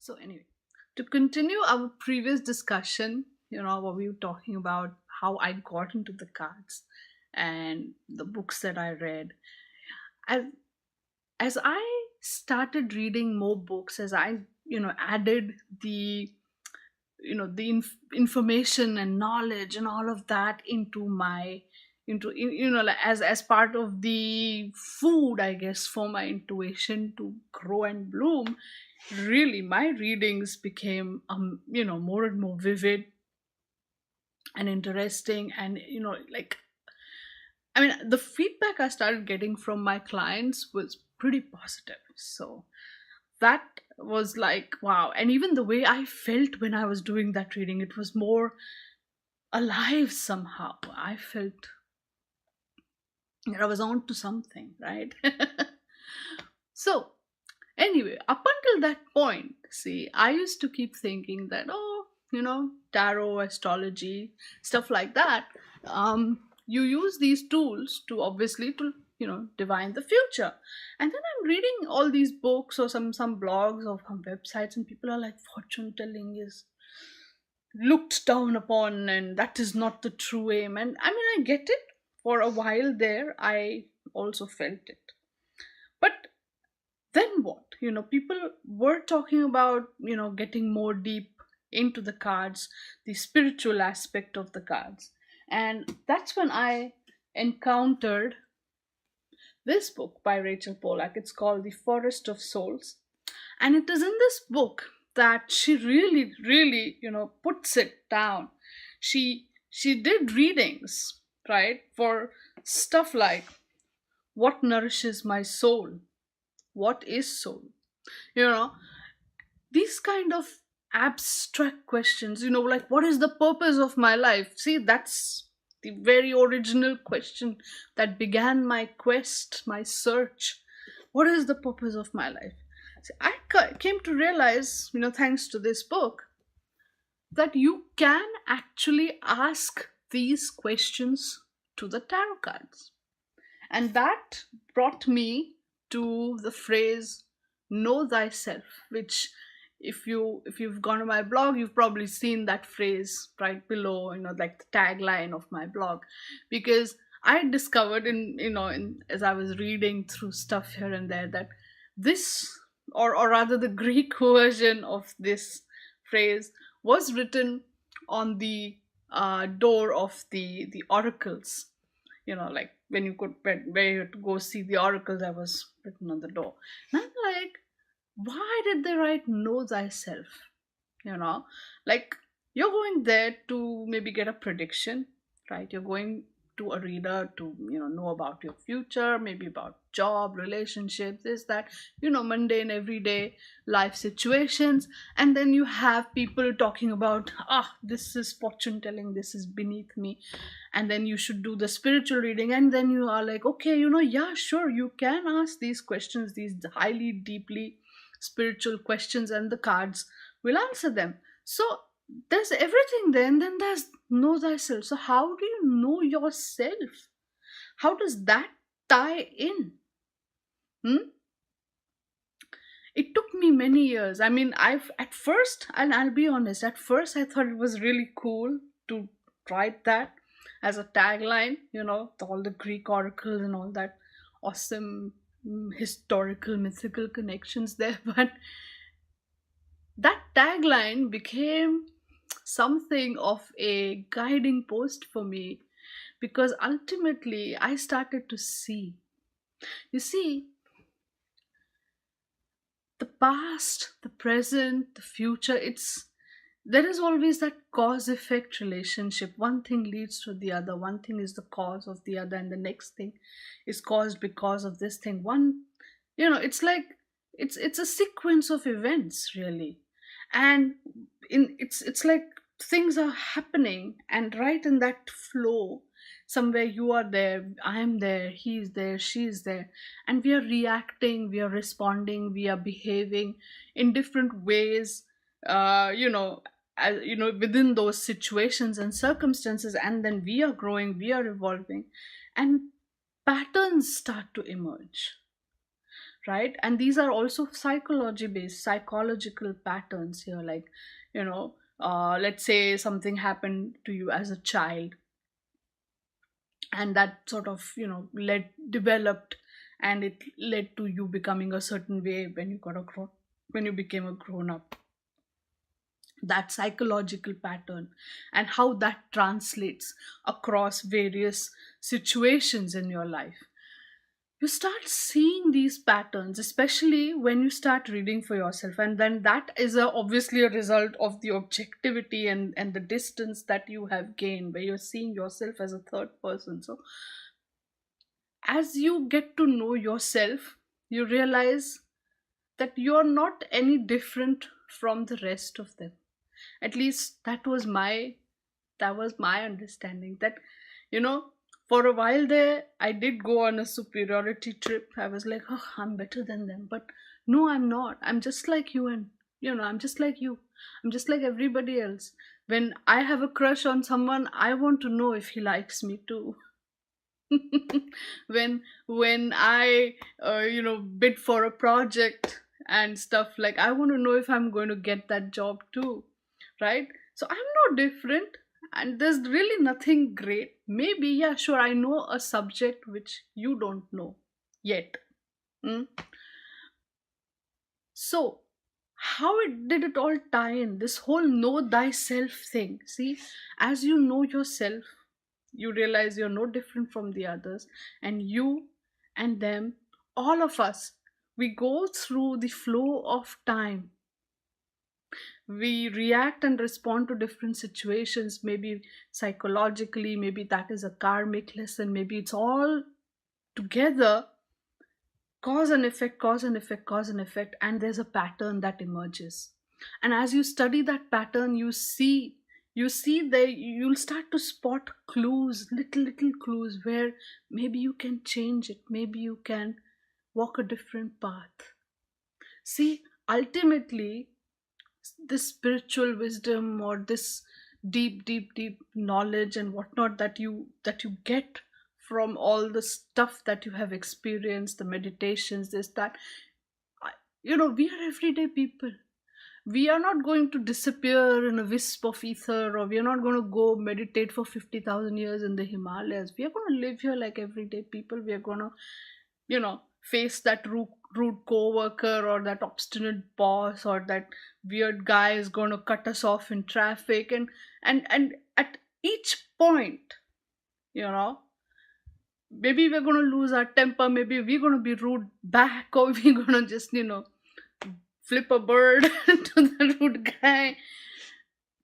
So anyway, to continue our previous discussion, what we were talking about, how I got into the cards and the books that I read. As as I started reading more books, as I added the information and knowledge and all of that into my into like as part of the food, I guess, for my intuition to grow and bloom. Really, my readings became more and more vivid and interesting, and like, I mean, the feedback I started getting from my clients was pretty positive. So that was like, wow. And even the way I felt when I was doing that reading, it was more alive somehow. I felt that I was on to something, right? So, anyway, up until that point, see, I used to keep thinking that, oh, tarot, astrology, stuff like that. You use these tools to obviously to divine the future. And then I'm reading all these books or some blogs or some websites, and people are like, fortune telling is looked down upon, and that is not the true aim. And I mean, I get it. For a while there, I also felt it. But then what? People were talking about getting more deep into the cards, the spiritual aspect of the cards. And that's when I encountered this book by Rachel Pollack. It's called The Forest of Souls. And it is in this book that she really, really, puts it down. She did readings, right, for stuff like what nourishes my soul, what is soul, you know these kind of abstract questions, like what is the purpose of my life. See, that's the very original question that began my quest, my search. What is the purpose of my life? See, I came to realize, thanks to this book, that you can actually ask these questions to the tarot cards. And that brought me to the phrase know thyself, which, if you've gone to my blog, you've probably seen that phrase right below, like the tagline of my blog. Because I discovered as I was reading through stuff here and there, that this, or rather the Greek version of this phrase, was written on the door of the oracles, like when you could, where you had to go see the oracle, that was written on the door. And I'm like, why did they write know thyself? you know like, you're going there to maybe get a prediction, right? You're going to a reader to know about your future, maybe about job, relationships, this, that, mundane everyday life situations. And then you have people talking about, this is fortune telling, this is beneath me, and then you should do the spiritual reading. And then you are like, okay, yeah, sure, you can ask these questions, these highly deeply spiritual questions, and the cards will answer them. So there's everything there, and then there's know thyself. So how do you know yourself? How does that tie in? Hmm? It took me many years. I mean, I've at first, and I'll be honest, at first I thought it was really cool to write that as a tagline, all the Greek oracles and all that awesome historical, mythical connections there. But that tagline became something of a guiding post for me, because ultimately I started to see. You see, the past, the present, the future, there is always that cause effect relationship. One thing leads to the other, one thing is the cause of the other, and the next thing is caused because of this thing. It's like, it's a sequence of events, really. And it's like things are happening, and right in that flow, somewhere you are there, I am there, he's there, she's there, and we are reacting, we are responding, we are behaving in different ways, within those situations and circumstances. And then we are growing, we are evolving, and patterns start to emerge, right? And these are also psychological patterns here, like, let's say something happened to you as a child, and that sort of, led developed, and it led to you becoming a certain way when you when you became a grown up. That psychological pattern and how that translates across various situations in your life, you start seeing these patterns, especially when you start reading for yourself. And then that is obviously a result of the objectivity and the distance that you have gained, where you're seeing yourself as a third person. So as you get to know yourself, you realize that you're not any different from the rest of them. At least that was my understanding. That, you know for a while there, I did go on a superiority trip. I was like, oh, I'm better than them. But no, I'm not. I'm just like you. And I'm just like you. I'm just like everybody else. When I have a crush on someone, I want to know if he likes me too. When I bid for a project and stuff, like, I want to know if I'm going to get that job too, right? So I'm no different, and there's really nothing great. Maybe, yeah, sure, I know a subject which you don't know yet. Mm? So how did it all tie in, this whole know thyself thing? See, as you know yourself, you realize you're no different from the others, and you and them, all of us, we go through the flow of time. We react and respond to different situations, maybe psychologically, maybe that is a karmic lesson, maybe it's all together, cause and effect, cause and effect, cause and effect, and there's a pattern that emerges. And as you study that pattern, you see that you'll start to spot clues, little clues, where maybe you can change it, maybe you can walk a different path. See, ultimately, this spiritual wisdom, or this deep knowledge and whatnot that you get from all the stuff that you have experienced, the meditations, this, that, I- we are everyday people. We are not going to disappear in a wisp of ether, or we are not going to go meditate for 50,000 years in the Himalayas. We are going to live here like everyday people. We are going to, face that rude co-worker, or that obstinate boss, or that weird guy is going to cut us off in traffic. And at each point, you know maybe we're going to lose our temper, maybe we're going to be rude back, or we're going to just flip a bird to the rude guy.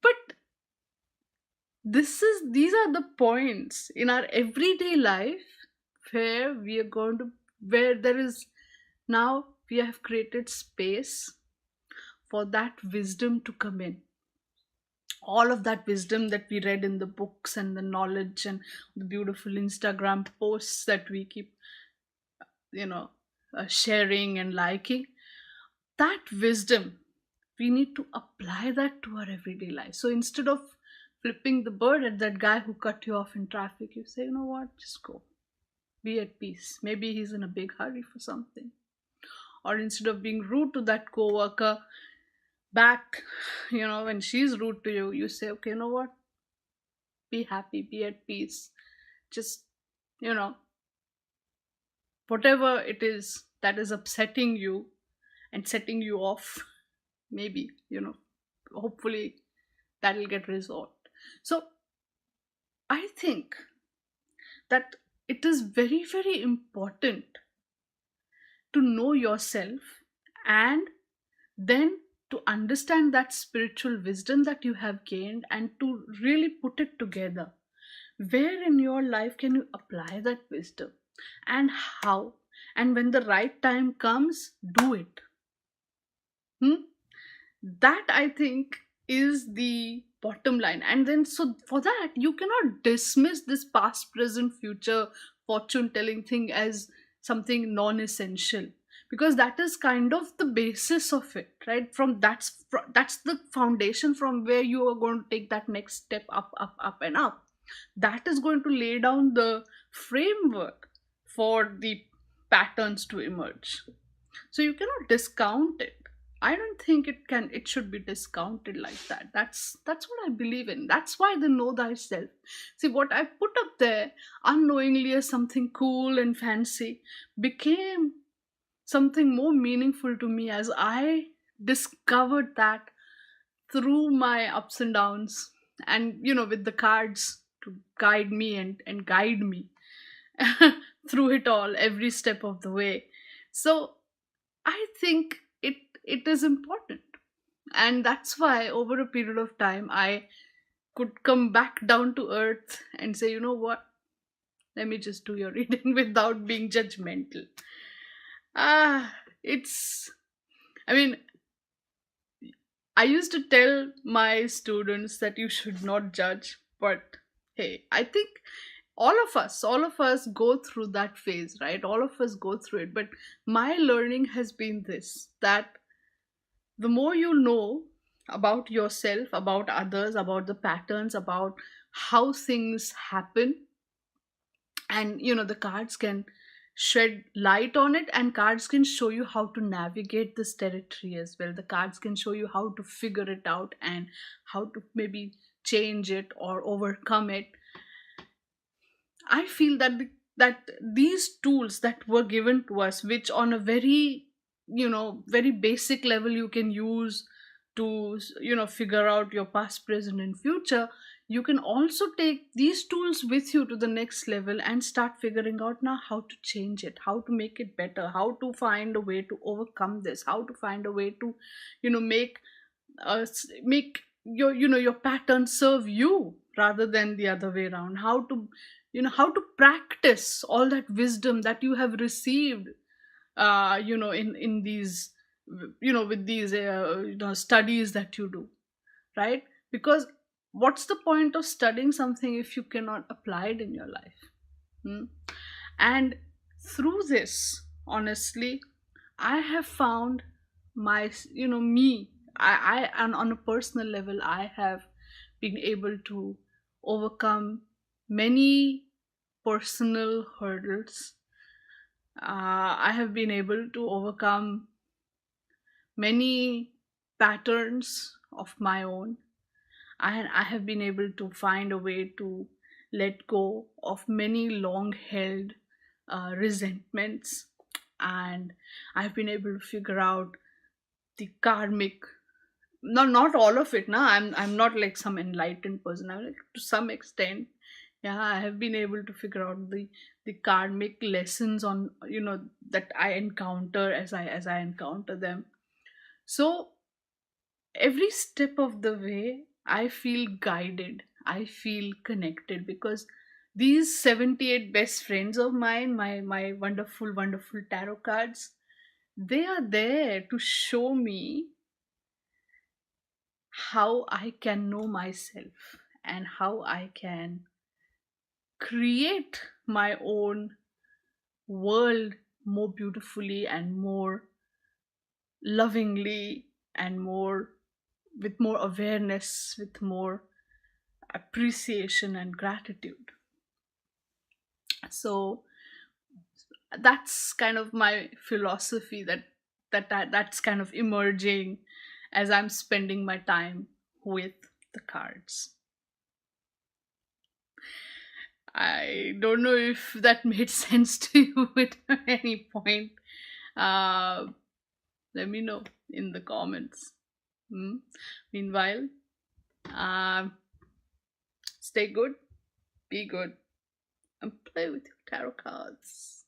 But these are the points in our everyday life where we are going to where there is now we have created space for that wisdom to come in. All of that wisdom that we read in the books, and the knowledge, and the beautiful Instagram posts that we keep you know sharing and liking, that wisdom, we need to apply that to our everyday life. So instead of flipping the bird at that guy who cut you off in traffic, you say, you know what, just go, be at peace. Maybe he's in a big hurry for something. Or instead of being rude to that coworker back, when she's rude to you, you say, okay, you know what, be happy, be at peace. Just, you know whatever it is that is upsetting you and setting you off, maybe, hopefully that'll get resolved. So I think that it is very, very important to know yourself, and then to understand that spiritual wisdom that you have gained, and to really put it together. Where in your life can you apply that wisdom, and how? And when the right time comes, do it. Hmm? That, I think, is the bottom line. And then, so for that, you cannot dismiss this past, present, future fortune telling thing as something non-essential, because that is kind of the basis of it, right? That's the foundation from where you are going to take that next step, up and up. That is going to lay down the framework for the patterns to emerge. So you cannot discount it. I don't think it should be discounted like that. That's what I believe in. That's why the know thyself. See, what I put up there unknowingly as something cool and fancy became something more meaningful to me as I discovered that through my ups and downs, and with the cards to guide me and guide me through it all every step of the way. So I think it is important, and that's why over a period of time I could come back down to earth and say, you know what, let me just do your reading without being judgmental. It's I mean, I used to tell my students that you should not judge, but hey, I think all of us go through that phase, right? All of us go through it. But my learning has been this, that the more you know about yourself, about others, about the patterns, about how things happen, and the cards can shed light on it, and cards can show you how to navigate this territory as well. The cards can show you how to figure it out and how to maybe change it or overcome it. I feel that these tools that were given to us, which on a very very basic level you can use to figure out your past, present, and future, you can also take these tools with you to the next level and start figuring out now how to change it, how to make it better, how to find a way to overcome this, how to find a way to make your pattern serve you rather than the other way around, how to practice all that wisdom that you have received in these with these studies that you do, right? Because what's the point of studying something if you cannot apply it in your life? Hmm? And through this, honestly, I have found my me. I and on a personal level, I have been able to overcome many personal hurdles. I have been able to overcome many patterns of my own. I have been able to find a way to let go of many long held resentments, and I've been able to figure out the karmic, not all of it. Now I'm not like some enlightened person. I'm like, to some extent, yeah, I have been able to figure out the karmic lessons on that I encounter as I encounter them. So every step of the way I feel guided, I feel connected, because these 78 best friends of mine, my wonderful tarot cards, they are there to show me how I can know myself and how I can create my own world more beautifully and more lovingly, and more with more awareness, with more appreciation and gratitude. So that's kind of my philosophy, that's kind of emerging as I'm spending my time with the cards. I don't know if that made sense to you at any point. uh, Let me know in the comments. Hmm? Meanwhile, um, stay good, be good, and play with your tarot cards.